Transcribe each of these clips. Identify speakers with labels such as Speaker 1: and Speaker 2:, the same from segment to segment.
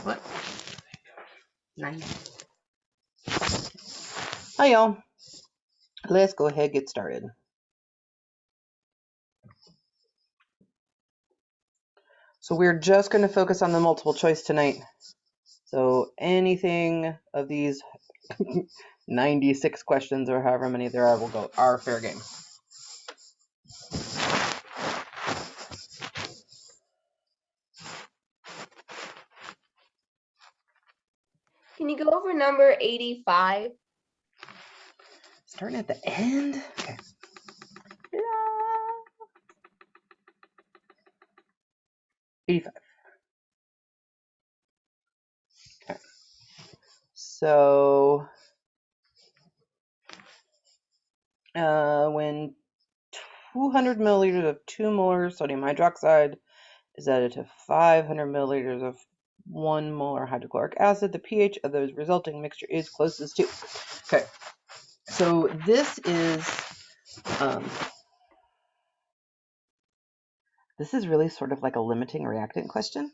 Speaker 1: What? 9. Hi, y'all. Let's go ahead and get started. So we're just going to focus on the multiple choice tonight. So anything of these 96 questions or however many there are will go our fair game.
Speaker 2: Can you go over number 85?
Speaker 1: Starting at the end? Okay. Yeah. 85. Okay. So when 200 milliliters of 2 molar sodium hydroxide is added to 500 milliliters of 1 molar hydrochloric acid, the pH of the resulting mixture is closest to. Okay, so this is really sort of like a limiting reactant question.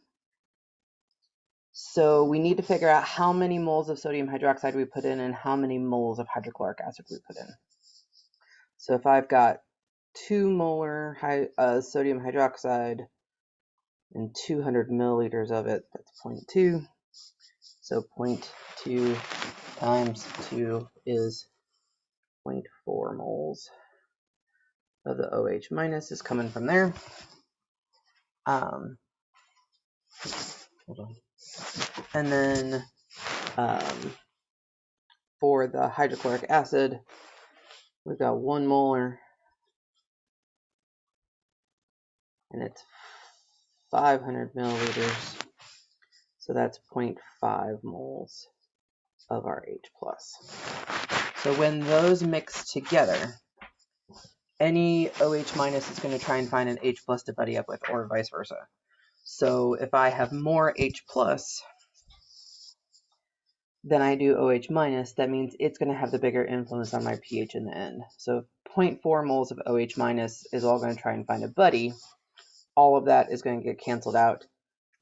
Speaker 1: So we need to figure out how many moles of sodium hydroxide we put in and how many moles of hydrochloric acid we put in. So if I've got 2 molar sodium hydroxide and 200 milliliters of it, that's 0.2. So 0.2 times 2 is 0.4 moles of the OH minus is coming from there. Hold on. And then for the hydrochloric acid, we've got 1 molar, and it's 500 milliliters. So that's 0.5 moles of our H+. So when those mix together, any OH minus is going to try and find an H+ to buddy up with, or vice versa. So if I have more H+, than I do OH minus, that means it's going to have the bigger influence on my pH in the end. So 0.4 moles of OH minus is all going to try and find a buddy. All of that is going to get canceled out.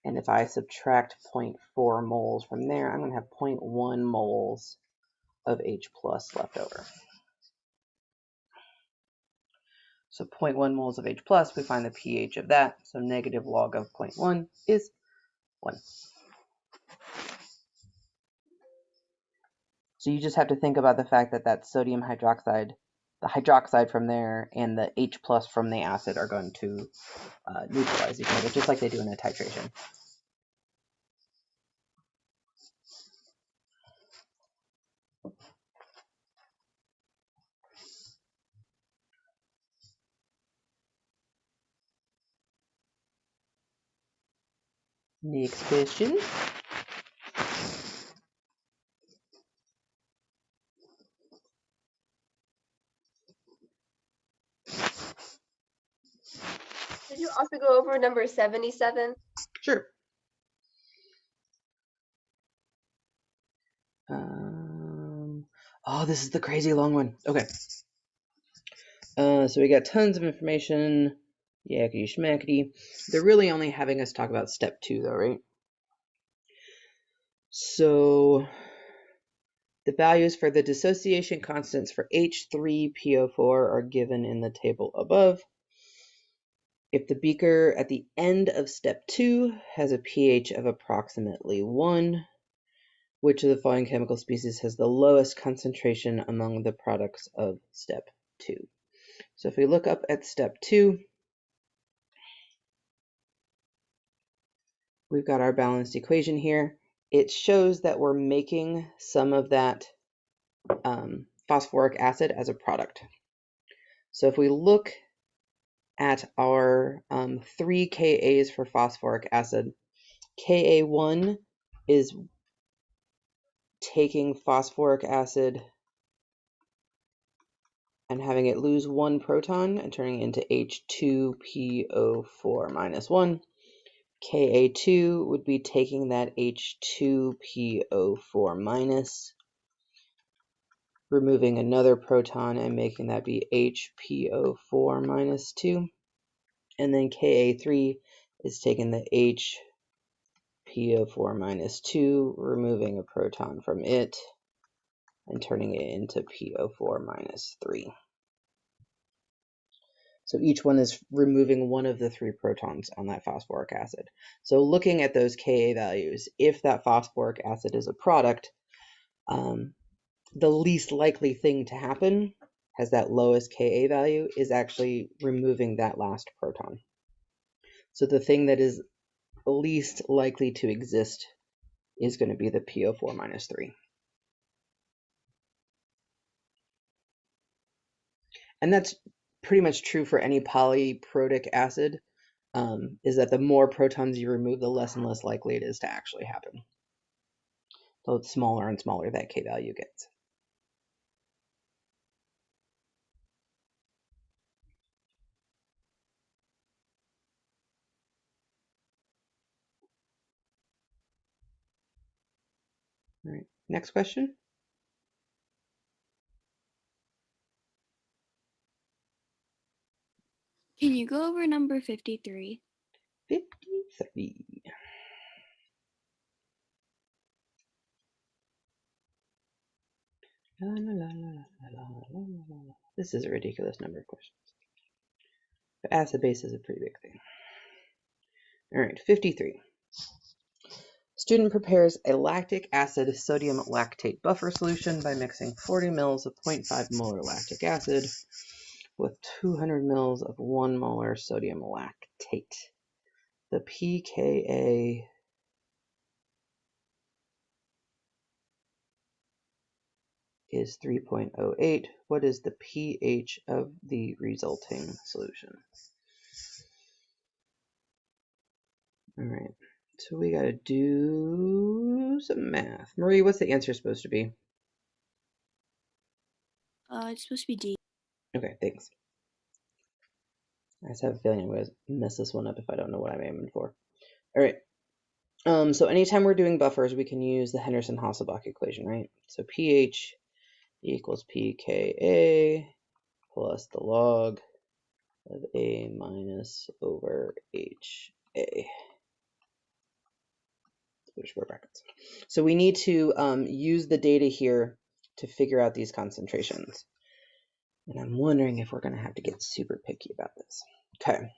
Speaker 1: And if I subtract 0.4 moles from there, I'm going to have 0.1 moles of H+ left over. So 0.1 moles of H+, we find the pH of that. So negative log of 0.1 is 1. So you just have to think about the fact that that sodium hydroxide, the hydroxide from there and the H+ from the acid are going to neutralize each other, just like they do in a titration. Next question.
Speaker 2: Did you also go over number 77?
Speaker 1: Sure. Oh, this is the crazy long one. Okay. So we got tons of information. Yakety schmackety. They're really only having us talk about step 2 though, right? So the values for the dissociation constants for H3PO4 are given in the table above. If the beaker at the end of step 2 has a pH of approximately 1, which of the following chemical species has the lowest concentration among the products of step 2? So if we look up at step 2, we've got our balanced equation here. It shows that we're making some of that phosphoric acid as a product. So if we look at our 3 Kas for phosphoric acid, Ka1 is taking phosphoric acid and having it lose 1 proton and turning it into H2PO4 minus 1. Ka2 would be taking that H2PO4 minus, removing another proton and making that be HPO4 minus 2. And then Ka3 is taking the HPO4 minus 2, removing a proton from it, and turning it into PO4 minus 3. So each one is removing one of the 3 protons on that phosphoric acid. So looking at those Ka values, if that phosphoric acid is a product, the least likely thing to happen, has that lowest Ka value, is actually removing that last proton. So the thing that is least likely to exist is going to be the PO4 minus 3. And that's pretty much true for any polyprotic acid, is that the more protons you remove, the less and less likely it is to actually happen. So it's smaller and smaller that K value gets. All right, next question.
Speaker 3: Can you go over number 53?
Speaker 1: 53. La, la, la, la. This is a ridiculous number of questions. But acid base is a pretty big thing. All right, 53. Student prepares a lactic acid sodium lactate buffer solution by mixing 40 mils of 0.5 molar lactic acid with 200 mils of 1 molar sodium lactate. The pKa is 3.08. What is the pH of the resulting solution? All right, so we got to do some math. Marie, what's the answer supposed to be?
Speaker 3: It's supposed to be D.
Speaker 1: Okay, thanks. I just have a feeling I'm going to mess this one up if I don't know what I'm aiming for. All right. So anytime we're doing buffers, we can use the Henderson-Hasselbalch equation, right? So pH equals pKa plus the log of A minus over HA. Square brackets. So we need to use the data here to figure out these concentrations. And I'm wondering if we're going to have to get super picky about this. Okay.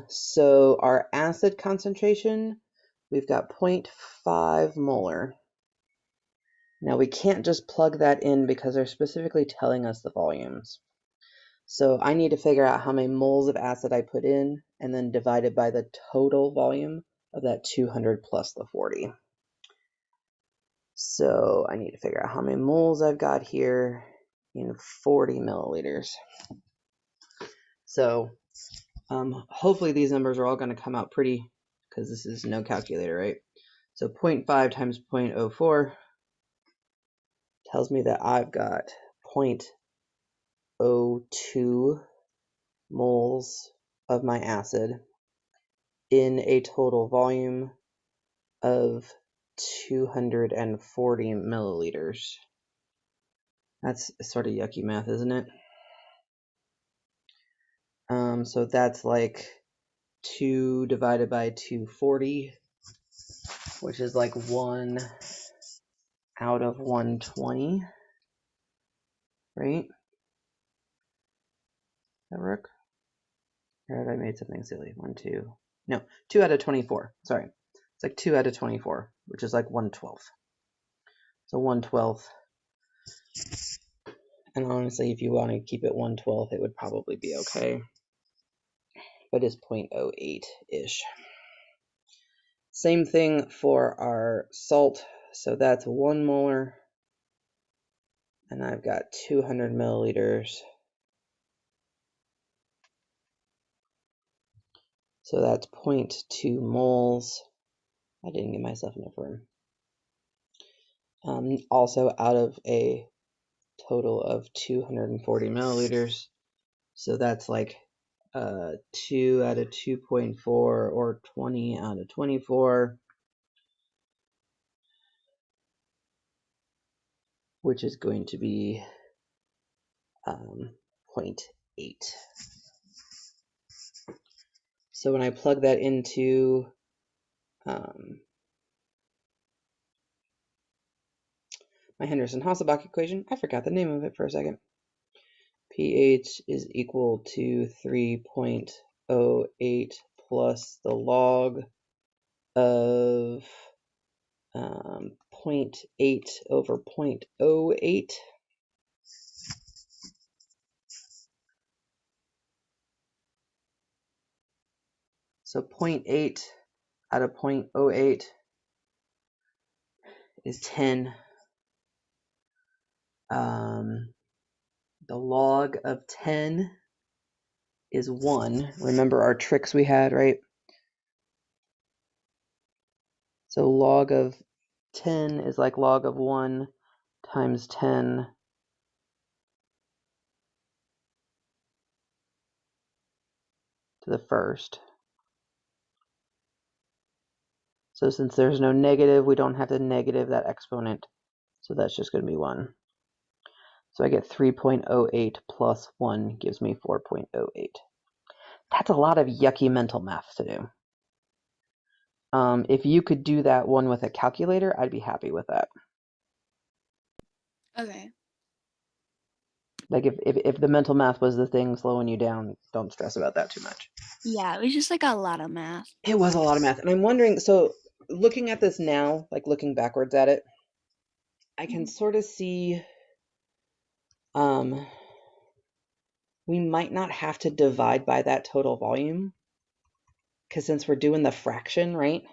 Speaker 1: So our acid concentration, we've got 0.5 molar. Now we can't just plug that in because they're specifically telling us the volumes. So I need to figure out how many moles of acid I put in and then divide it by the total volume of that 200 plus the 40. So I need to figure out how many moles I've got here in 40 milliliters. So hopefully these numbers are all going to come out pretty, because this is no calculator, right? So 0.5 times 0.04 tells me that I've got 0.02 moles of my acid in a total volume of 240 milliliters. That's sort of yucky math, isn't it? So that's like 2 divided by 240, which is like 1 out of 120, right? That work? Or have I made something silly? 1, 2. No, 2 out of 24. Sorry. It's like 2 out of 24, which is like 1/12. So 1/12. And honestly, if you want to keep it 1/12, it would probably be okay. But it's 0.08-ish. Same thing for our salt. So that's 1 molar. And I've got 200 milliliters. So that's 0.2 moles. I didn't give myself enough room. Also out of a total of 240 milliliters. So that's like 2 out of 2.4 or 20 out of 24, which is going to be 0.8. So when I plug that into my Henderson-Hasselbalch equation, I forgot the name of it for a second. pH is equal to 3.08 plus the log of 0.8 over 0.08. So 0.8 out of 0.08 is 10. The log of 10 is 1. Remember our tricks we had, right? So log of 10 is like log of 1 times 10 to the first. So since there's no negative, we don't have to negative that exponent. So that's just going to be 1. So I get 3.08 plus 1 gives me 4.08. That's a lot of yucky mental math to do. If you could do that one with a calculator, I'd be happy with that.
Speaker 3: Okay.
Speaker 1: Like if the mental math was the thing slowing you down, don't stress about that too much.
Speaker 3: Yeah, it was just like a lot of math.
Speaker 1: It was a lot of math. And I'm wondering, so looking at this now, like looking backwards at it, I can sort of see we might not have to divide by that total volume. Because since we're doing the fraction, right,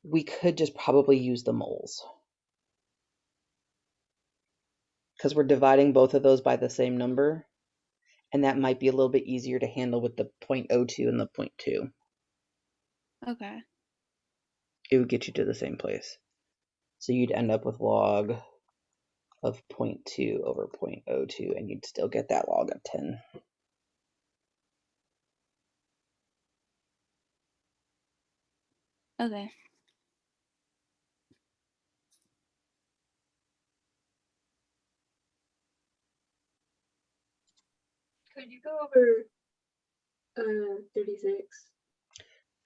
Speaker 1: we could just probably use the moles. Because we're dividing both of those by the same number. And that might be a little bit easier to handle with the 0.02 and the 0.2.
Speaker 3: Okay.
Speaker 1: It would get you to the same place. So you'd end up with log of 0.2 over 0.02, and you'd still get that log of 10.
Speaker 3: Okay.
Speaker 2: Could you go over 36?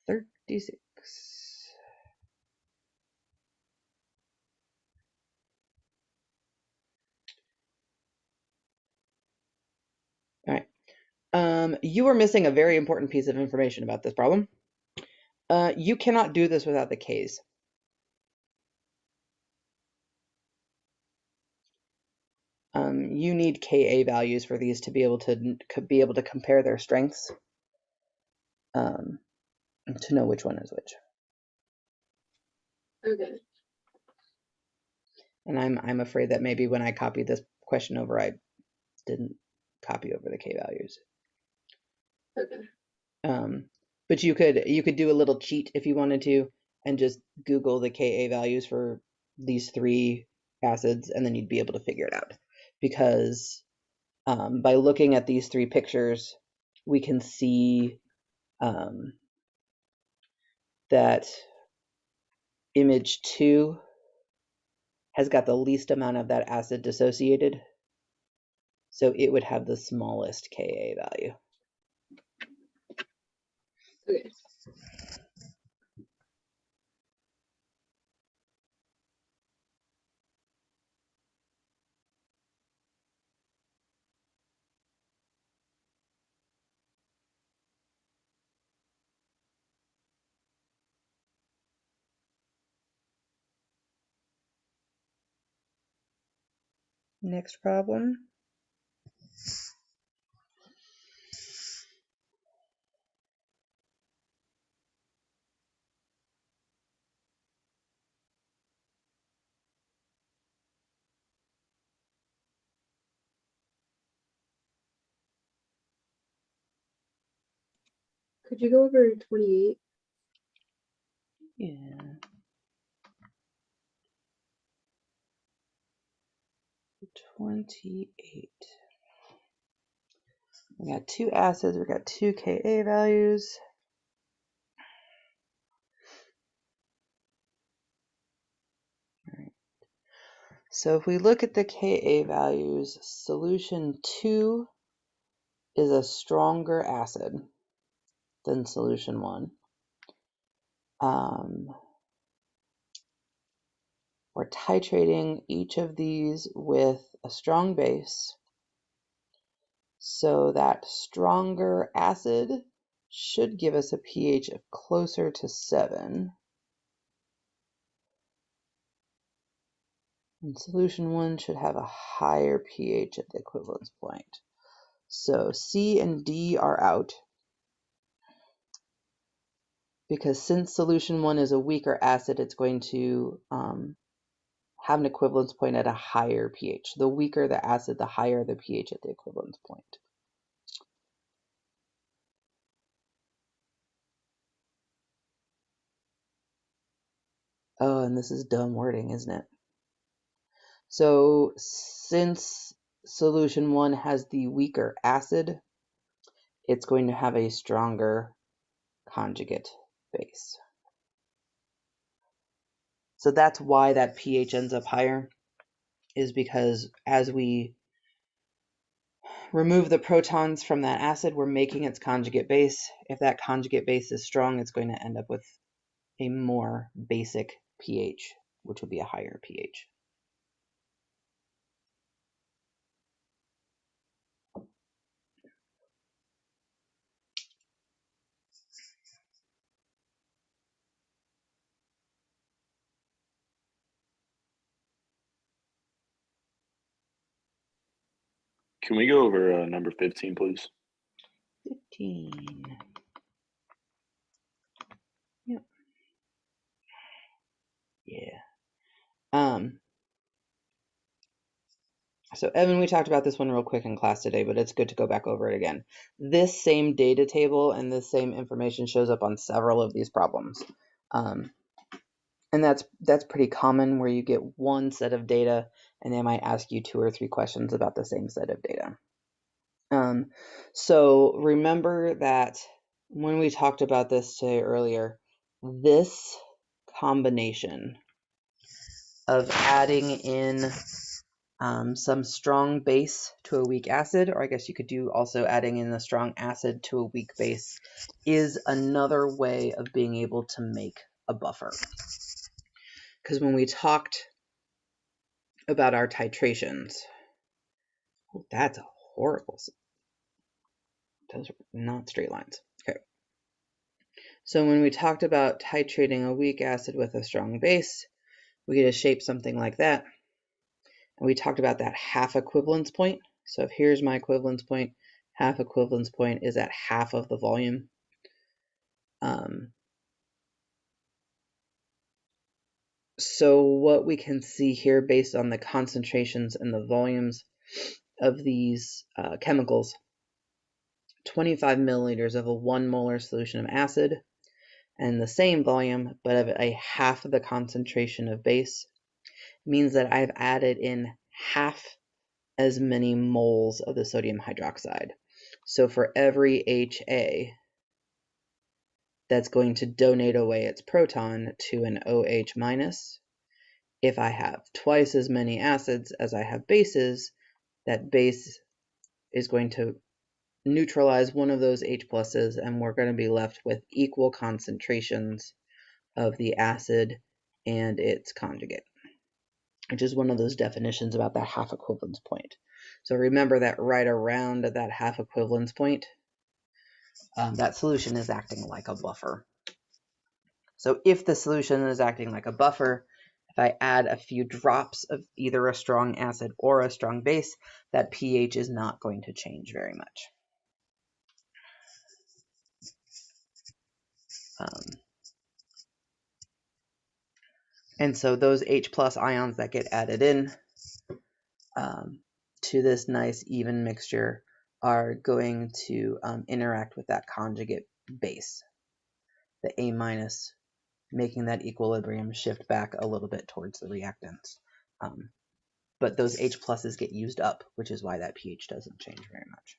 Speaker 1: 36. All right. You are missing a very important piece of information about this problem. You cannot do this without the K's. You need Ka values for these to be able to compare their strengths, to know which one is which.
Speaker 2: Okay.
Speaker 1: And I'm afraid that maybe when I copied this question over, I didn't copy over the K values.
Speaker 2: Okay.
Speaker 1: But you could do a little cheat if you wanted to, and just Google the Ka values for these 3 acids, and then you'd be able to figure it out. Because by looking at these 3 pictures, we can see that image 2 has got the least amount of that acid dissociated, so it would have the smallest Ka value.
Speaker 2: Okay.
Speaker 1: Next problem.
Speaker 2: Could you go over 28?
Speaker 1: Yeah. 28. We got 2 acids, we got 2 Ka values. All right. So if we look at the Ka values, solution 2 is a stronger acid. than solution 1. We're titrating each of these with a strong base, so that stronger acid should give us a pH of closer to 7. And solution 1 should have a higher pH at the equivalence point. So C and D are out, because since solution 1 is a weaker acid, it's going to have an equivalence point at a higher pH. The weaker the acid, the higher the pH at the equivalence point. Oh, and this is dumb wording, isn't it? So since solution 1 has the weaker acid, it's going to have a stronger conjugate base. So that's why that pH ends up higher, is because as we remove the protons from that acid, we're making its conjugate base. If that conjugate base is strong, it's going to end up with a more basic pH, which would be a higher pH.
Speaker 4: Can we go over number 15, please?
Speaker 1: 15. Yep. Yeah. So Evan, we talked about this one real quick in class today, but it's good to go back over it again. This same data table and this same information shows up on several of these problems. And that's pretty common, where you get one set of data and they might ask you 2 or 3 questions about the same set of data. So remember that when we talked about this today earlier, this combination of adding in some strong base to a weak acid, or I guess you could do also adding in a strong acid to a weak base, is another way of being able to make a buffer. Because when we talked about our titrations, oh, that's a horrible, those are not straight lines. Okay. So when we talked about titrating a weak acid with a strong base, we get a shape something like that. And we talked about that half equivalence point. So if here's my equivalence point, half equivalence point is at half of the volume. So what we can see here, based on the concentrations and the volumes of these chemicals, 25 milliliters of a 1 molar solution of acid, and the same volume, but of a half of the concentration of base, means that I've added in half as many moles of the sodium hydroxide. So for every HA that's going to donate away its proton to an OH minus, if I have twice as many acids as I have bases, that base is going to neutralize one of those H pluses, and we're going to be left with equal concentrations of the acid and its conjugate, which is one of those definitions about that half equivalence point. So remember that right around that half equivalence point, that solution is acting like a buffer. So if the solution is acting like a buffer, if I add a few drops of either a strong acid or a strong base, that pH is not going to change very much. And so those H plus ions that get added in to this nice even mixture are going to interact with that conjugate base, the A minus, making that equilibrium shift back a little bit towards the reactants. But those H pluses get used up, which is why that pH doesn't change very much.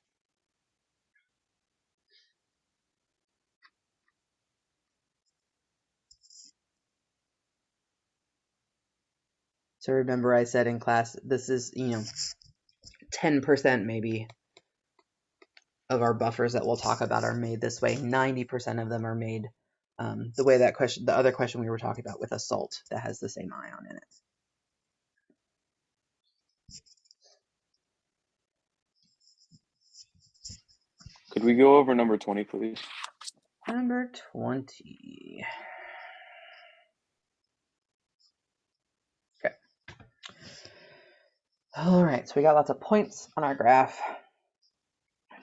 Speaker 1: So remember I said in class, this is, 10% maybe of our buffers that we'll talk about are made this way. 90% of them are made the way that question, the other question we were talking about with a salt that has the same ion in it.
Speaker 4: Could we go over number 20, please?
Speaker 1: Number 20. Okay. All right, so we got lots of points on our graph.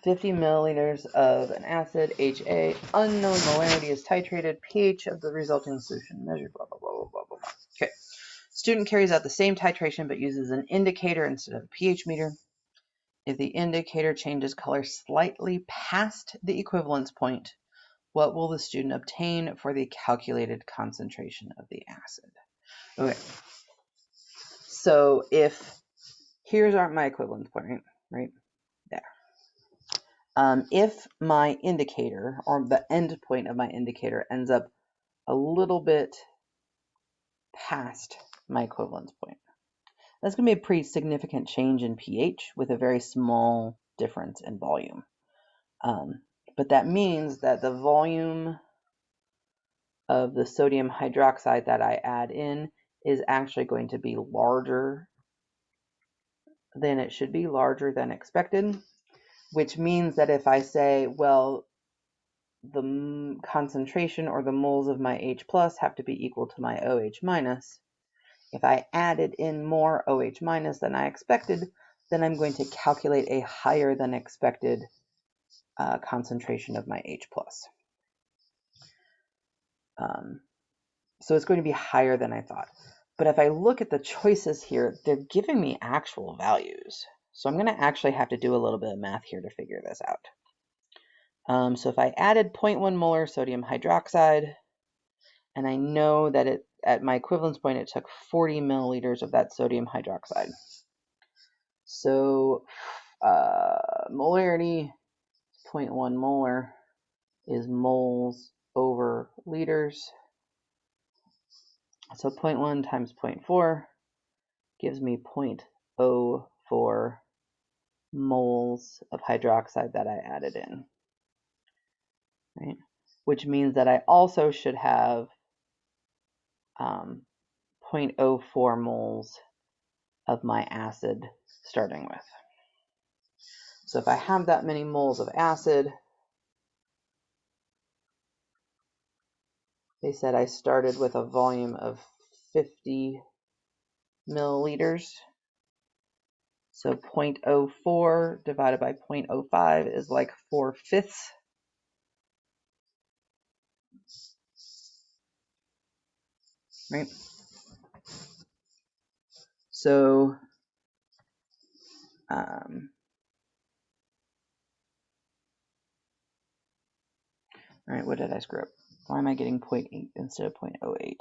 Speaker 1: 50 milliliters of an acid, HA, unknown molarity is titrated, pH of the resulting solution measured, blah, blah, blah, blah, blah, blah. Okay. Student carries out the same titration but uses an indicator instead of a pH meter. If the indicator changes color slightly past the equivalence point, what will the student obtain for the calculated concentration of the acid? Okay. So here's my equivalence point, right there. If my indicator, or the end point of my indicator, ends up a little bit past my equivalence point, that's going to be a pretty significant change in pH with a very small difference in volume. But that means that the volume of the sodium hydroxide that I add in is actually going to be larger than it should be, larger than expected, which means that if I say, well, the concentration or the moles of my H plus have to be equal to my OH minus, if I added in more OH minus than I expected, then I'm going to calculate a higher than expected concentration of my H plus. So it's going to be higher than I thought. But if I look at the choices here, they're giving me actual values. So I'm going to actually have to do a little bit of math here to figure this out. So if I added 0.1 molar sodium hydroxide, and I know that at my equivalence point, it took 40 milliliters of that sodium hydroxide. So molarity, 0.1 molar, is moles over liters. So 0.1 times 0.4 gives me 0.04 moles of hydroxide that I added in, right? Which means that I also should have 0.04 moles of my acid starting with. So if I have that many moles of acid, they said I started with a volume of 50 milliliters. So 0.04 divided by 0.05 is like 4/5. Right? So all right, what did I screw up? Why am I getting 0.8 instead of 0.08?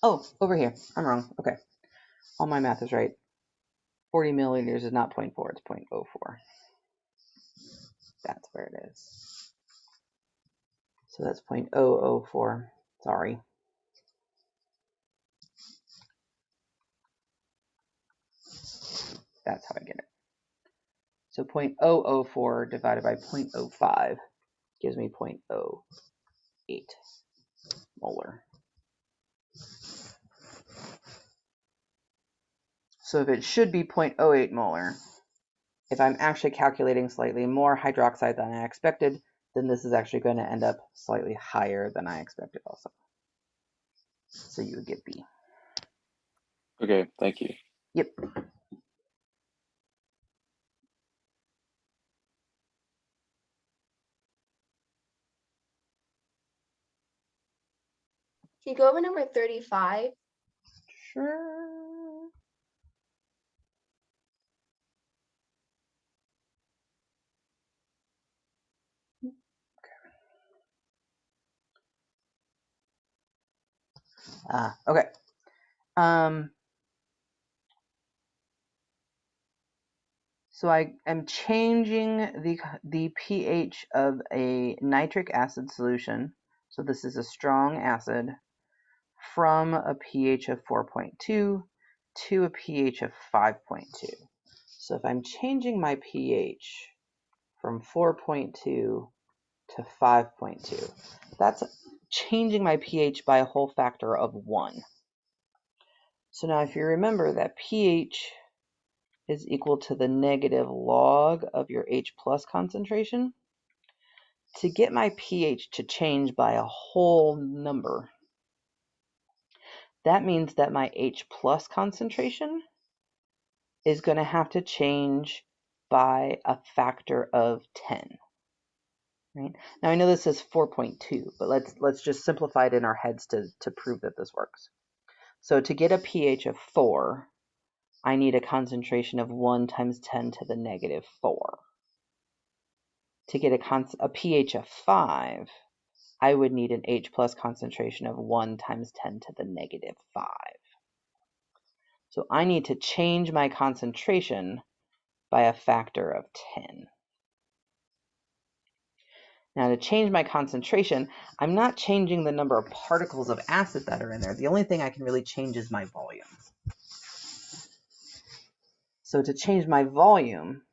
Speaker 1: Oh, over here. I'm wrong. Okay. All my math is right. 40 milliliters is not 0.4, it's 0.04. That's where it is. So that's 0.004. Sorry. That's how I get it. So 0.004 divided by 0.05 gives me 0.08 molar. So if it should be 0.08 molar, if I'm actually calculating slightly more hydroxide than I expected, then this is actually going to end up slightly higher than I expected also. So you would get B.
Speaker 4: Okay, thank you.
Speaker 1: Yep.
Speaker 2: Can you go over number 35?
Speaker 1: Sure. Okay. So I am changing the pH of a nitric acid solution. So this is a strong acid from a pH of 4.2 to a pH of 5.2. So if I'm changing my pH from 4.2 to 5.2, that's changing my pH by a whole factor of 1. So now if you remember that pH is equal to the negative log of your H plus concentration, to get my pH to change by a whole number, that means that my H plus concentration is going to have to change by a factor of 10. Right? Now I know this is 4.2, but let's just simplify it in our heads to prove that this works. So to get a pH of 4, I need a concentration of 1 times 10 to the negative 4. To get a pH of 5, I would need an H plus concentration of 1 times 10 to the negative 5. So I need to change my concentration by a factor of 10. Now to change my concentration, I'm not changing the number of particles of acid that are in there. The only thing I can really change is my volume. So to change my volume,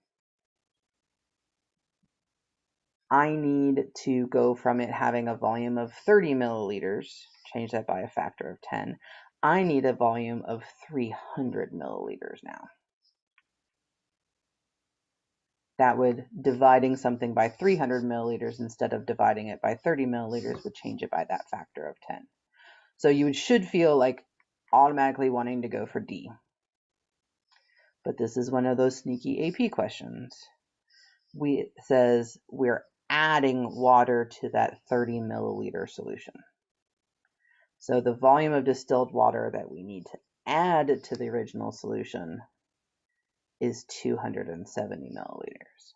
Speaker 1: I need to go from it having a volume of 30 milliliters, change that by a factor of 10. I need a volume of 300 milliliters now. That would, dividing something by 300 milliliters instead of dividing it by 30 milliliters would change it by that factor of 10. So you should feel like automatically wanting to go for D. But this is one of those sneaky AP questions. It says we're adding water to that 30 milliliter solution. So the volume of distilled water that we need to add to the original solution is 270 milliliters,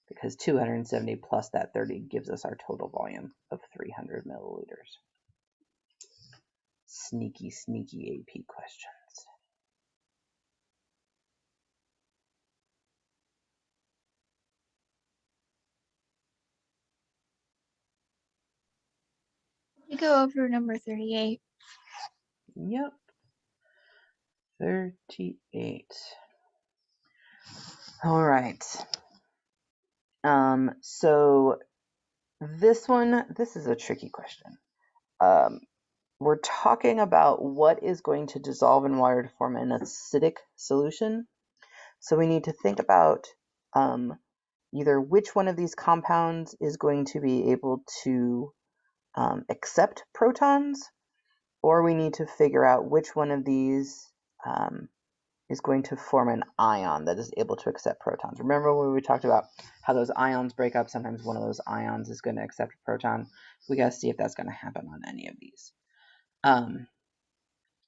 Speaker 1: because 270 plus that 30 gives us our total volume of 300 milliliters. Sneaky, sneaky AP questions.
Speaker 3: You go over number 38.
Speaker 1: Yep. 38. All right. So this is a tricky question. We're talking about what is going to dissolve in water to form an acidic solution. So we need to think about either which one of these compounds is going to be able to accept protons, or we need to figure out which one of these is going to form an ion that is able to accept protons. Remember when we talked about how those ions break up? Sometimes one of those ions is going to accept a proton. We got to see if that's going to happen on any of these.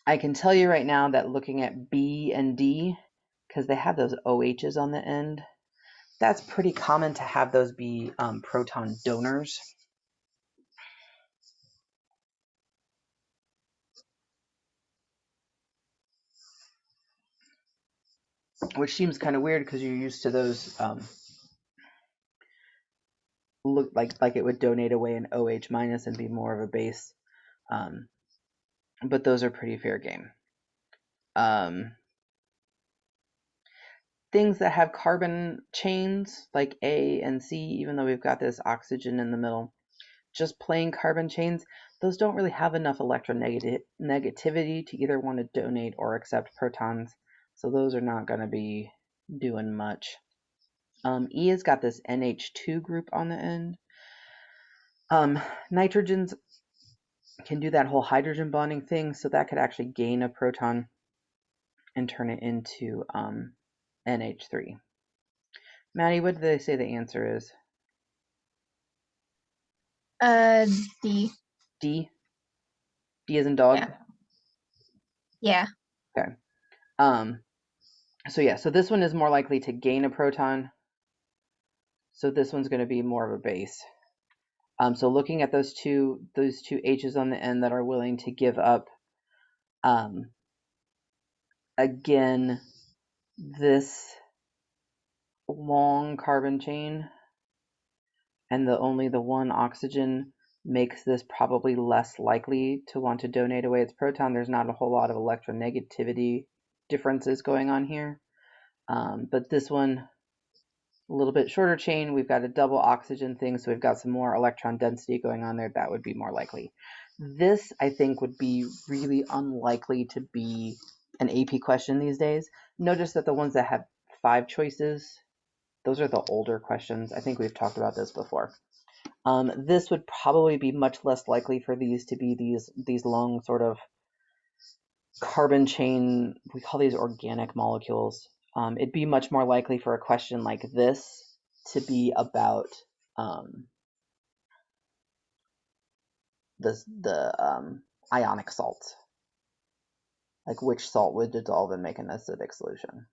Speaker 1: I can tell you right now that looking at B and D, because they have those OHs on the end, that's pretty common to have those be proton donors. Which seems kind of weird because you're used to those look like it would donate away an OH minus and be more of a base. But those are pretty fair game. Things that have carbon chains like A and C, even though we've got this oxygen in the middle, just plain carbon chains, those don't really have enough electronegativity to either want to donate or accept protons. So those are not going to be doing much. E has got this NH2 group on the end. Nitrogens can do that whole hydrogen bonding thing, so that could actually gain a proton and turn it into NH3. Maddie, what did they say the answer is?
Speaker 2: D.
Speaker 1: D? D as in dog?
Speaker 2: Yeah.
Speaker 1: Okay. So this one is more likely to gain a proton. So this one's going to be more of a base. So looking at those two H's on the end that are willing to give up, again, this long carbon chain and only the one oxygen makes this probably less likely to want to donate away its proton. There's not a whole lot of electronegativity differences going on here. But this one, a little bit shorter chain, we've got a double oxygen thing, so we've got some more electron density going on there. That would be more likely. This, I think, would be really unlikely to be an AP question these days. Notice that the ones that have 5 choices, those are the older questions. I think we've talked about this before. This would probably be much less likely for these to be these long sort of carbon chain, we call these organic molecules. It'd be much more likely for a question like this to be about the ionic salts, like which salt would dissolve and make an acidic solution.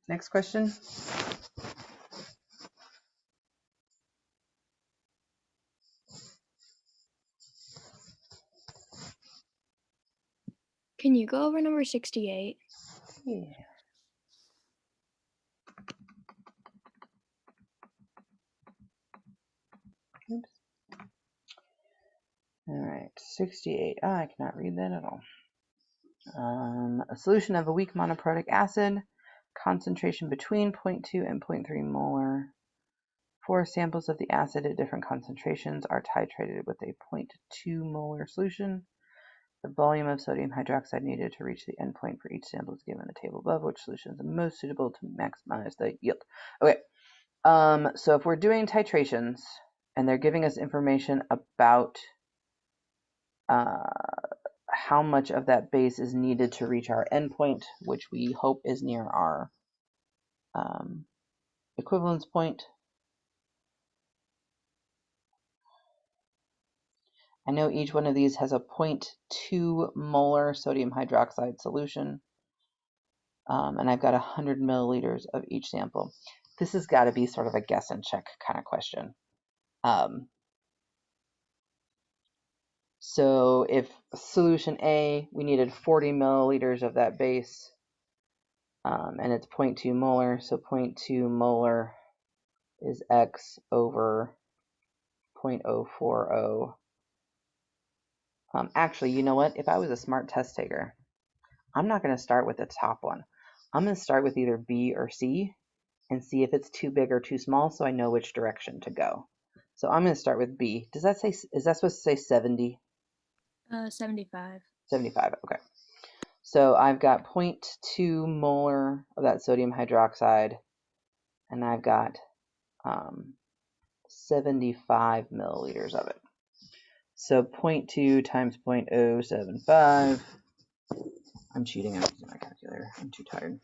Speaker 1: Next question.
Speaker 3: Can you go over number 68?
Speaker 1: Yeah. Oops. All right, 68. Oh, I cannot read that at all. A solution of a weak monoprotic acid, concentration between 0.2 and 0.3 molar. 4 samples of the acid at different concentrations are titrated with a 0.2 molar solution. The volume of sodium hydroxide needed to reach the endpoint for each sample is given in the table above. Which solution is the most suitable to maximize the yield? Okay, so if we're doing titrations and they're giving us information about how much of that base is needed to reach our endpoint, which we hope is near our equivalence point. I know each one of these has a 0.2 molar sodium hydroxide solution, and I've got 100 milliliters of each sample. This has got to be sort of a guess and check kind of question. So if solution A, we needed 40 milliliters of that base, and it's 0.2 molar, so 0.2 molar is X over 0.040. Actually, you know what? If I was a smart test taker, I'm not going to start with the top one. I'm going to start with either B or C and see if it's too big or too small so I know which direction to go. So I'm going to start with B. Does that say, is that supposed to say 70?
Speaker 3: 75.
Speaker 1: 75, okay. So I've got 0.2 molar of that sodium hydroxide, and I've got 75 milliliters of it. So 0.2 times 0.075. I'm cheating, I'm using my calculator. I'm too tired.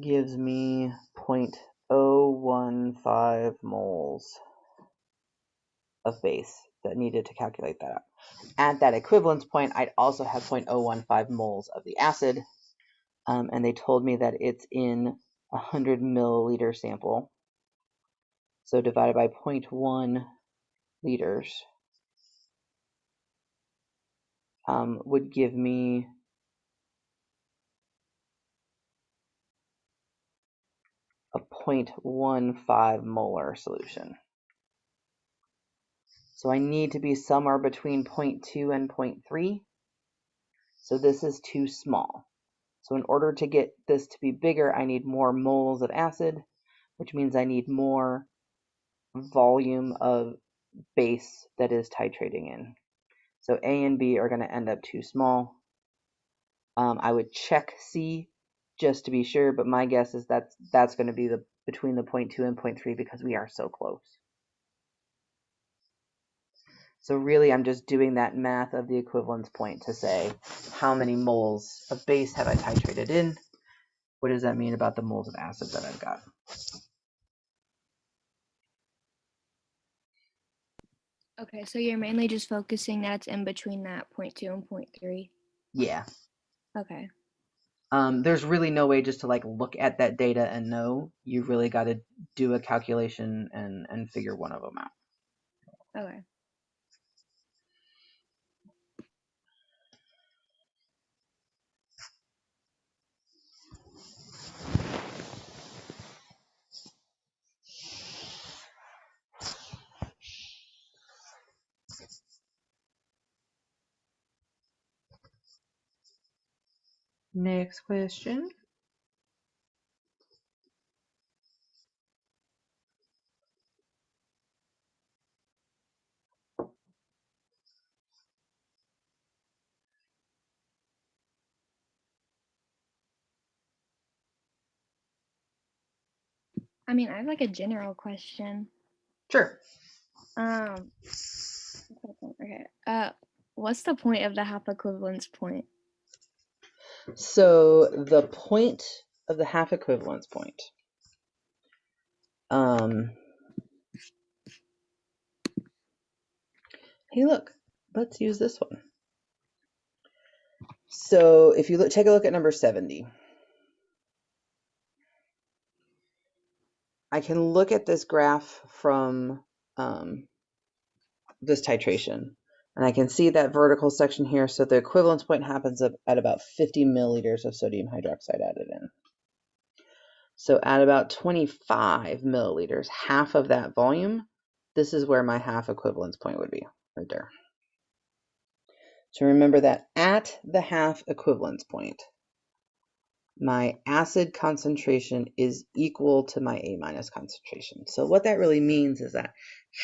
Speaker 1: Gives me 0.015 moles of base that needed to calculate that out. At that equivalence point, I'd also have 0.015 moles of the acid, and they told me that it's in a 100 milliliter sample. So divided by 0.1 liters would give me a 0.15 molar solution. So I need to be somewhere between 0.2 and 0.3. So this is too small. So in order to get this to be bigger, I need more moles of acid, which means I need more volume of base that is titrating in. So A and B are going to end up too small. I would check C just to be sure, but my guess is that's going to be between the 0.2 and 0.3 because we are so close. So really, I'm just doing that math of the equivalence point to say how many moles of base have I titrated in? What does that mean about the moles of acid that I've got?
Speaker 3: Okay, so you're mainly just focusing that it's in between that 0.2 and 0.3.
Speaker 1: Yeah.
Speaker 3: Okay.
Speaker 1: There's really no way just to like look at that data and know. You really got to do a calculation and figure one of them out.
Speaker 3: Okay.
Speaker 1: Next question.
Speaker 3: I mean, I have like a general question.
Speaker 1: Sure.
Speaker 3: Okay. What's the point of the half equivalence point?
Speaker 1: So the point of the half equivalence point. Hey, look, let's use this one. So if you take a look at number 70, I can look at this graph from this titration, and I can see that vertical section here. So the equivalence point happens at about 50 milliliters of sodium hydroxide added in. So at about 25 milliliters, half of that volume, this is where my half equivalence point would be, right there. So remember that at the half equivalence point, my acid concentration is equal to my A- concentration. So what that really means is that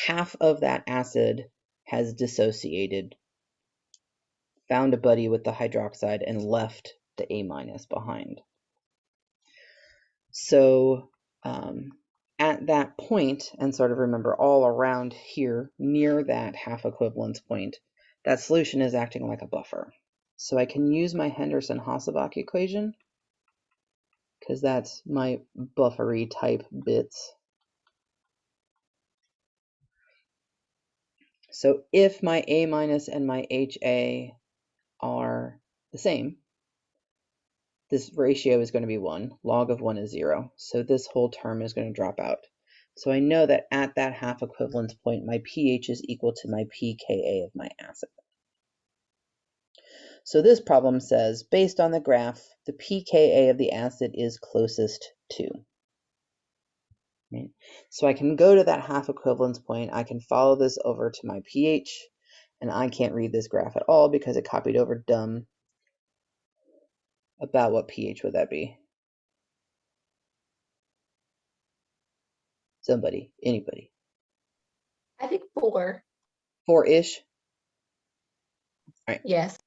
Speaker 1: half of that acid has dissociated, found a buddy with the hydroxide, and left the A- behind. So at that point, and sort of remember all around here, near that half equivalence point, that solution is acting like a buffer. So I can use my Henderson-Hasselbalch equation, because that's my buffery type bits. So if my A- and my HA are the same, this ratio is going to be 1. Log of 1 is 0. So this whole term is going to drop out. So I know that at that half equivalence point, my pH is equal to my pKa of my acid. So this problem says, based on the graph, the pKa of the acid is closest to. Right? So I can go to that half equivalence point, I can follow this over to my pH, and I can't read this graph at all because it copied over dumb. About what pH would that be? Somebody, anybody.
Speaker 2: I think 4.
Speaker 1: 4-ish? All right.
Speaker 2: Yes.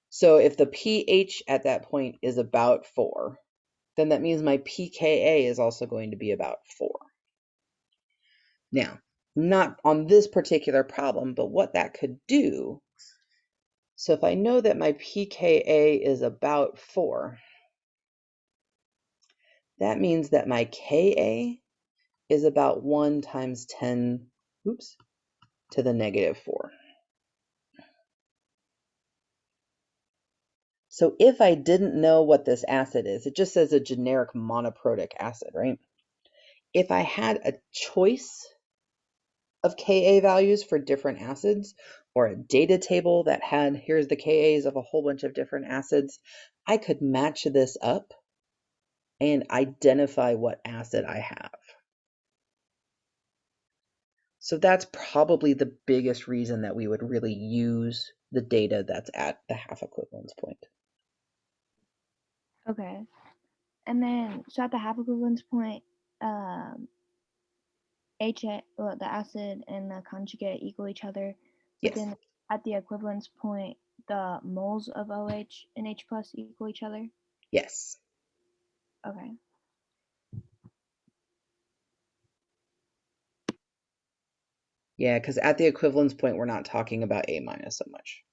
Speaker 1: So if the pH at that point is about 4, then that means my pKa is also going to be about 4. Now, not on this particular problem, but what that could do, so if I know that my pKa is about 4, that means that my Ka is about 1 times 10, to the negative 4. So if I didn't know what this acid is, it just says a generic monoprotic acid, right? If I had a choice of Ka values for different acids, or a data table that had, here's the Kas of a whole bunch of different acids, I could match this up and identify what acid I have. So that's probably the biggest reason that we would really use the data that's at the half equivalence point.
Speaker 3: Okay. And then, so at the half equivalence point, the acid and the conjugate equal each other. But
Speaker 1: Yes.
Speaker 3: then at the equivalence point, the moles of OH and H plus equal each other.
Speaker 1: Yes.
Speaker 3: Okay.
Speaker 1: Yeah, because at the equivalence point, we're not talking about A- so much.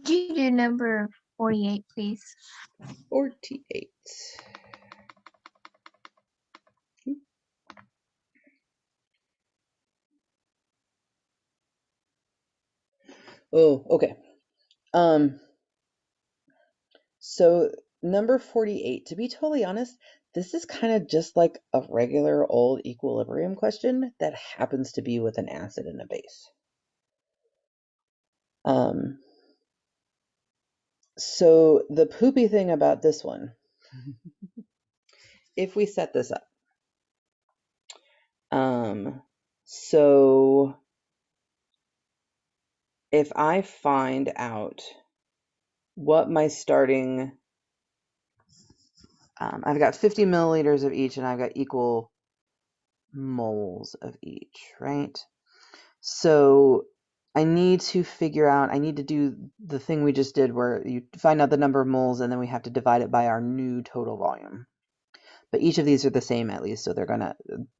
Speaker 3: Could you do number 48, please?
Speaker 1: 48. Oh, okay. So number 48, to be totally honest, this is kind of just like a regular old equilibrium question that happens to be with an acid and a base. So the poopy thing about this one, if we set this up, so if I find out what my starting, I've got 50 milliliters of each and I've got equal moles of each, right? So I need to figure out, I need to do the thing we just did where you find out the number of moles and then we have to divide it by our new total volume. But each of these are the same at least, so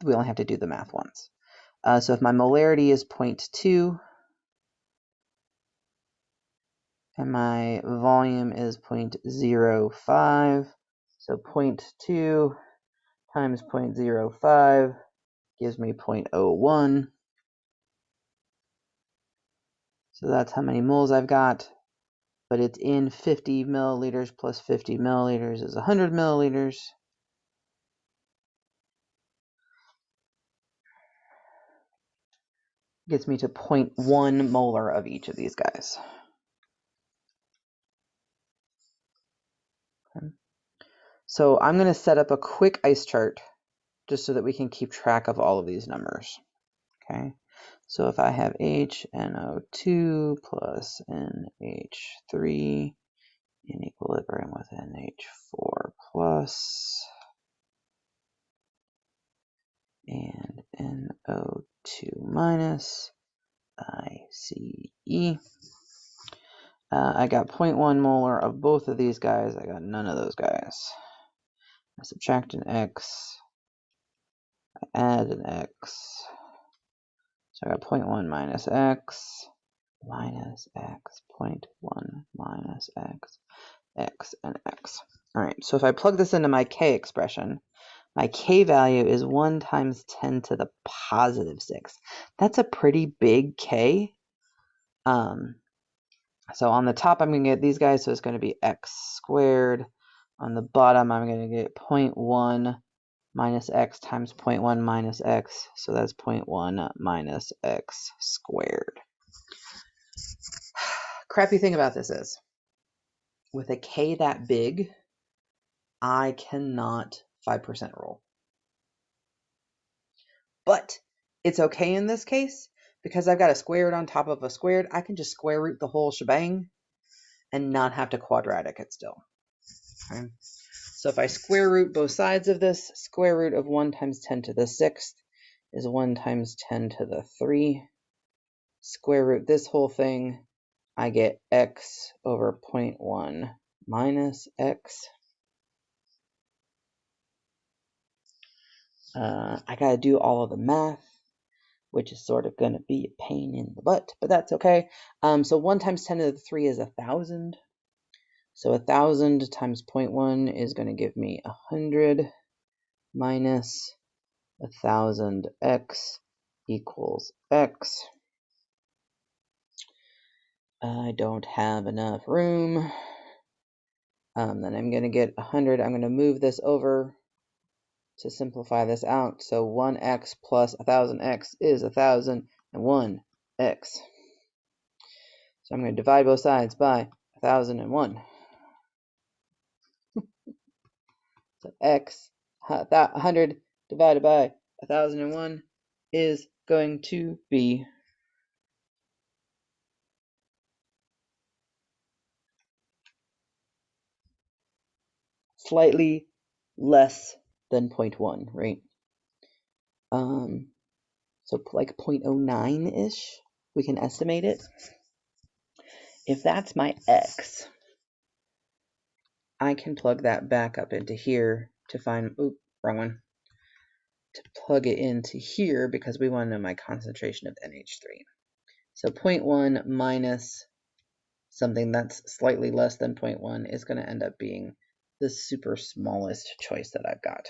Speaker 1: we only have to do the math once. So if my molarity is 0.2 and my volume is 0.05, so 0.2 times 0.05 gives me 0.01. So that's how many moles I've got, but it's in 50 milliliters plus 50 milliliters is 100 milliliters. Gets me to 0.1 molar of each of these guys. Okay. So I'm going to set up a quick ice chart just so that we can keep track of all of these numbers. Okay. So if I have HNO2 plus NH3 in equilibrium with NH4 plus and NO2 minus ICE. I got 0.1 molar of both of these guys. I got none of those guys. I subtract an X. I add an X. So I got 0.1 minus X, 0.1 minus X, X, and X. All right, so if I plug this into my K expression, my K value is 1 times 10 to the positive 6. That's a pretty big K. So on the top, I'm going to get these guys, so it's going to be X squared. On the bottom, I'm going to get 0.1 minus X times 0.1 minus X, so that's 0.1 minus X squared. Crappy thing about this is, with a K that big, I cannot 5% roll. But it's okay in this case, because I've got a squared on top of a squared. I can just square root the whole shebang and not have to quadratic it still. Okay. So if I square root both sides of this, square root of 1 times 10 to the 6th is 1 times 10 to the 3. Square root this whole thing, I get X over 0.1 minus X. I gotta do all of the math, which is sort of gonna be a pain in the butt, but that's okay. So 1 times 10 to the 3 is 1,000. So 1,000 times 0.1 is gonna give me 100 minus 1,000x equals X. I don't have enough room. Then I'm going to get 100. I'm going to move this over to simplify this out. So 1x plus 1,000x is 1,001x. So I'm going to divide both sides by 1,001. So x, 100 divided by 1,001 is going to be slightly less than 0.1, right? So like 0.09-ish, we can estimate it. If that's my X, I can plug that back up into here to find, oop, wrong one, to plug it into here because we want to know my concentration of NH3. So 0.1 minus something that's slightly less than 0.1 is going to end up being the super smallest choice that I've got.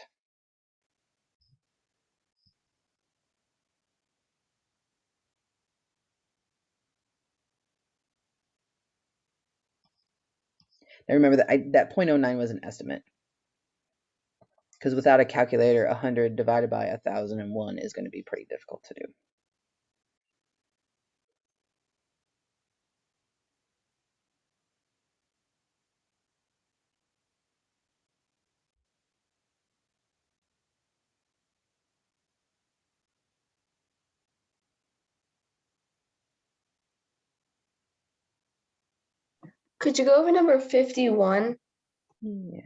Speaker 1: Now remember that that 0.09 was an estimate, because without a calculator, 100 divided by 1001 is going to be pretty difficult to do.
Speaker 2: Could you go over number 51?
Speaker 1: Yeah.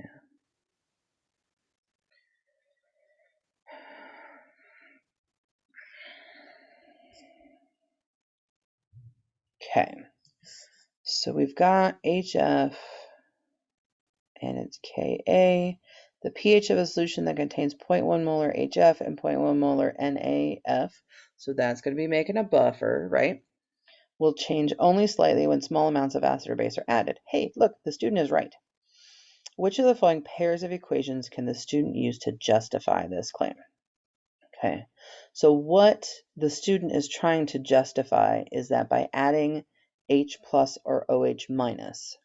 Speaker 1: Okay. So we've got HF and it's Ka. The pH of a solution that contains 0.1 molar HF and 0.1 molar NaF, so that's going to be making a buffer, right? Will change only slightly when small amounts of acid or base are added. Hey, look, the student is right. Which of the following pairs of equations can the student use to justify this claim? Okay, so what the student is trying to justify is that by adding H plus or OH minus,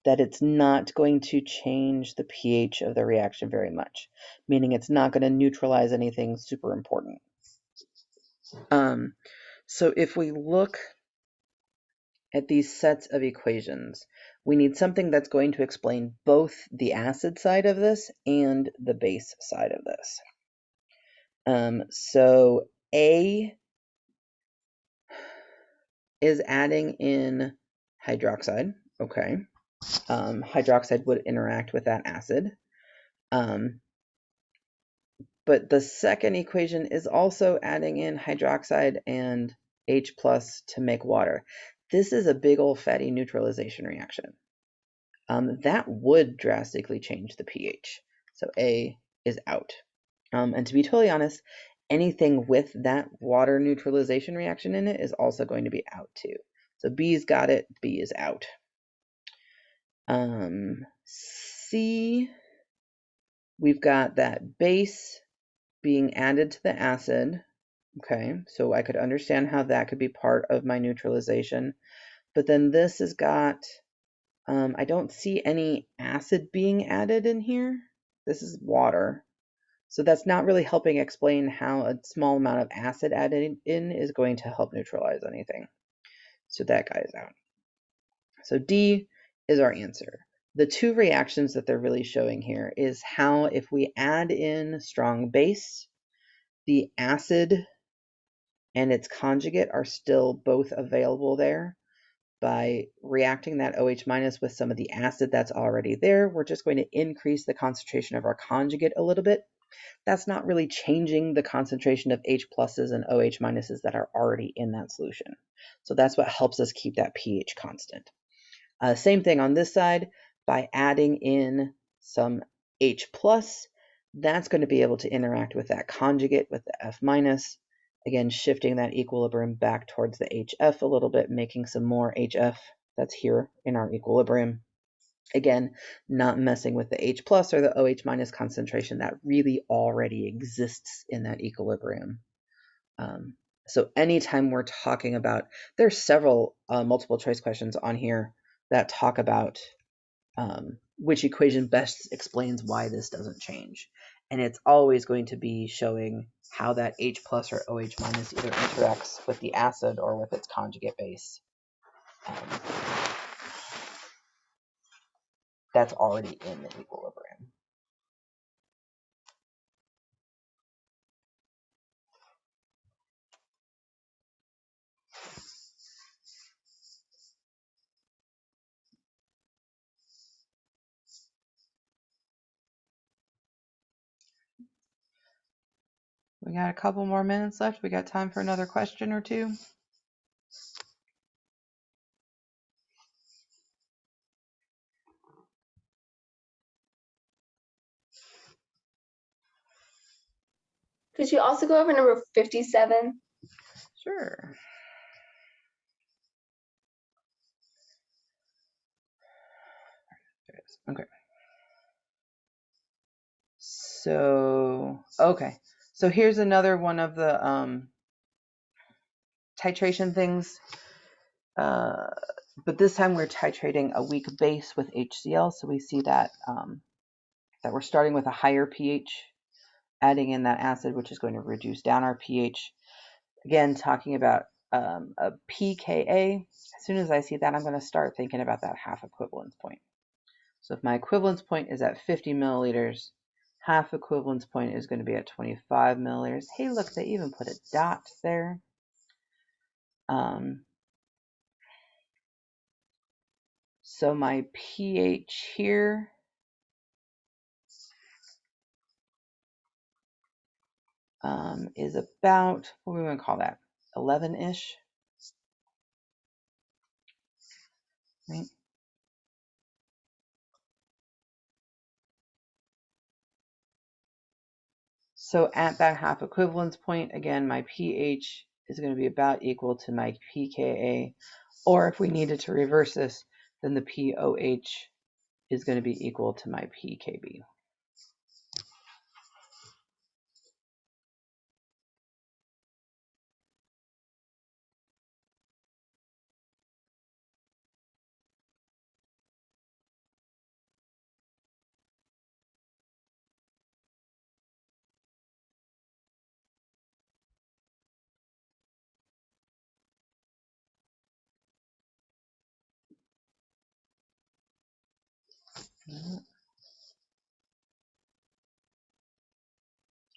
Speaker 1: that it's not going to change the pH of the reaction very much, meaning it's not going to neutralize anything super important. So if we look at these sets of equations, we need something that's going to explain both the acid side of this and the base side of this. So A is adding in hydroxide, okay. Hydroxide would interact with that acid. But the second equation is also adding in hydroxide and H plus to make water. This is a big old fatty neutralization reaction. That would drastically change the pH. So A is out. And to be totally honest, anything with that water neutralization reaction in it is also going to be out too. So B's got it, B is out. C, we've got that base being added to the acid. Okay, so I could understand how that could be part of my neutralization. But then this has got, I don't see any acid being added in here. This is water. So that's not really helping explain how a small amount of acid added in is going to help neutralize anything. So that guy is out. So D is our answer. The two reactions that they're really showing here is how if we add in strong base, the acid and its conjugate are still both available there. By reacting that OH minus with some of the acid that's already there, we're just going to increase the concentration of our conjugate a little bit. That's not really changing the concentration of H pluses and OH minuses that are already in that solution. So that's what helps us keep that pH constant. Same thing on this side, by adding in some H plus, that's going to be able to interact with that conjugate with the F minus. Again, shifting that equilibrium back towards the HF a little bit, making some more HF that's here in our equilibrium. Again, not messing with the H plus or the OH minus concentration that really already exists in that equilibrium. So anytime we're talking about, there's several multiple choice questions on here that talk about which equation best explains why this doesn't change. And it's always going to be showing how that H plus or OH minus either interacts with the acid or with its conjugate base. That's already in the equilibrium. We got a couple more minutes left. We got time for another question or two.
Speaker 2: Could you also go over number 57?
Speaker 1: Sure. negatives. Okay. So, okay. So here's another one of the titration things. But this time we're titrating a weak base with HCl. So we see that, that we're starting with a higher pH, adding in that acid, which is going to reduce down our pH. Again, talking about a pKa. As soon as I see that, I'm going to start thinking about that half equivalence point. So if my equivalence point is at 50 milliliters, half equivalence point is going to be at 25 milliliters. Hey, look, they even put a dot there. So my pH here is about, what are we going to call that? 11-ish, right? So at that half equivalence point, again, my pH is going to be about equal to my pKa, or if we needed to reverse this, then the pOH is going to be equal to my pKb.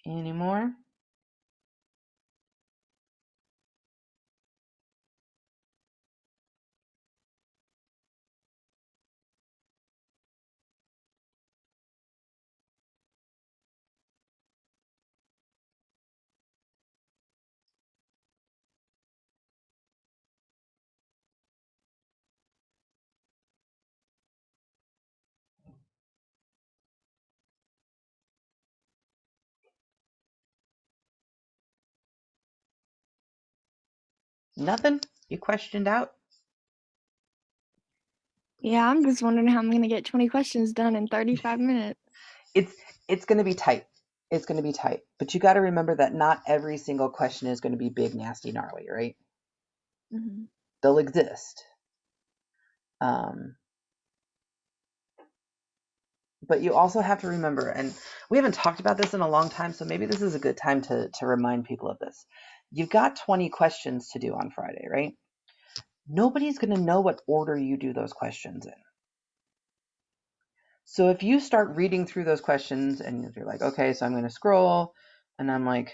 Speaker 1: Any more? Nothing? You questioned out?
Speaker 3: Yeah, I'm just wondering how I'm going to get 20 questions done in 35 minutes.
Speaker 1: It's going to be tight. It's going to be tight. But you got to remember that not every single question is going to be big, nasty, gnarly, right?
Speaker 3: Mm-hmm.
Speaker 1: They'll exist. But you also have to remember, and we haven't talked about this in a long time, so maybe this is a good time to remind people of this. You've got 20 questions to do on Friday, right? Nobody's going to know what order you do those questions in. So if you start reading through those questions and you're like, okay, so I'm going to scroll, and I'm like,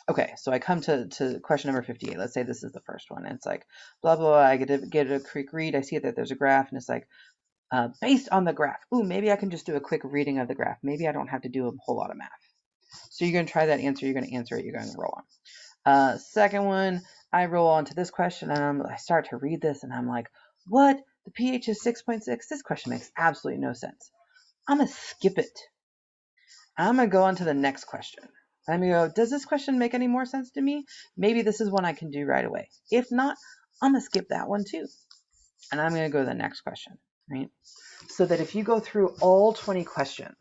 Speaker 1: okay, so I come to question number 58. Let's say this is the first one. And it's like, blah, blah, blah. I get a quick read. I see that there's a graph, and it's like, based on the graph. Ooh, maybe I can just do a quick reading of the graph. Maybe I don't have to do a whole lot of math. So you're going to try that answer. You're going to answer it. You're going to roll on. Second one, I roll on to this question, and I start to read this, and I'm like, what? The pH is 6.6? This question makes absolutely no sense. I'm going to skip it. I'm going to go on to the next question. I'm going to go, does this question make any more sense to me? Maybe this is one I can do right away. If not, I'm going to skip that one too. And I'm going to go to the next question, right? So that if you go through all 20 questions,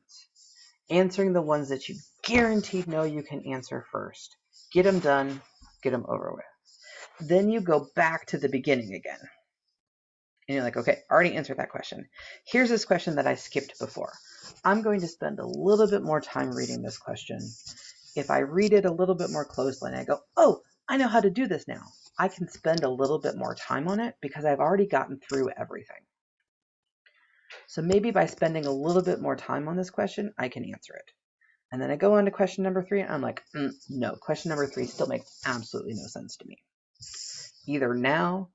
Speaker 1: answering the ones that you guaranteed know you can answer first, get them done, get them over with. Then you go back to the beginning again. And you're like, okay, I already answered that question. Here's this question that I skipped before. I'm going to spend a little bit more time reading this question. If I read it a little bit more closely and I go, oh, I know how to do this now, I can spend a little bit more time on it because I've already gotten through everything. So maybe by spending a little bit more time on this question, I can answer it. And then I go on to question number 3 and I'm like, no, question number 3 still makes absolutely no sense to me. Either now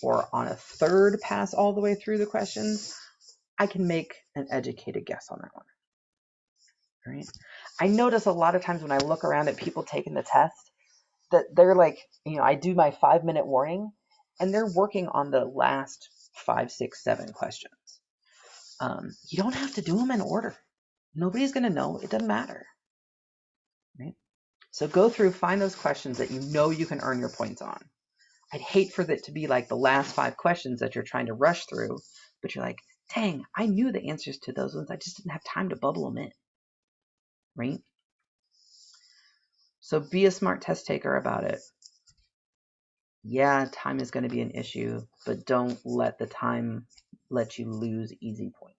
Speaker 1: or on a third pass all the way through the questions, I can make an educated guess on that one. Right? I notice a lot of times when I look around at people taking the test that they're like, I do my 5-minute warning and they're working on the last 5, 6, 7 questions. You don't have to do them in order. Nobody's going to know. It doesn't matter. Right? So go through, find those questions that you know you can earn your points on. I'd hate for it to be like the last 5 questions that you're trying to rush through, but you're like, Dang, I knew the answers to those ones. I just didn't have time to bubble them in. Right? So be a smart test taker about it. Yeah, time is going to be an issue, but don't let the time let you lose easy points.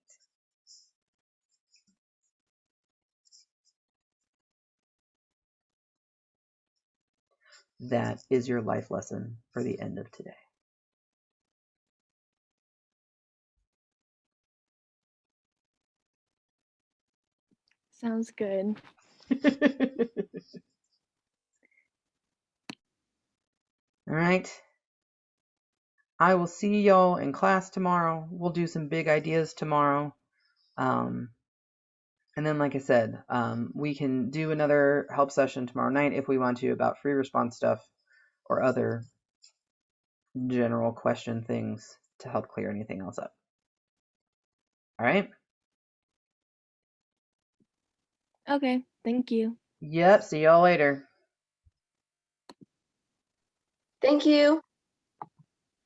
Speaker 1: That is your life lesson for the end of today.
Speaker 3: Sounds good.
Speaker 1: All right. I will see y'all in class tomorrow. We'll do some big ideas tomorrow. And then, like I said, we can do another help session tomorrow night if we want to about free response stuff or other general question things to help clear anything else up. All right?
Speaker 3: Okay, thank you.
Speaker 1: Yep. See y'all later.
Speaker 2: Thank you.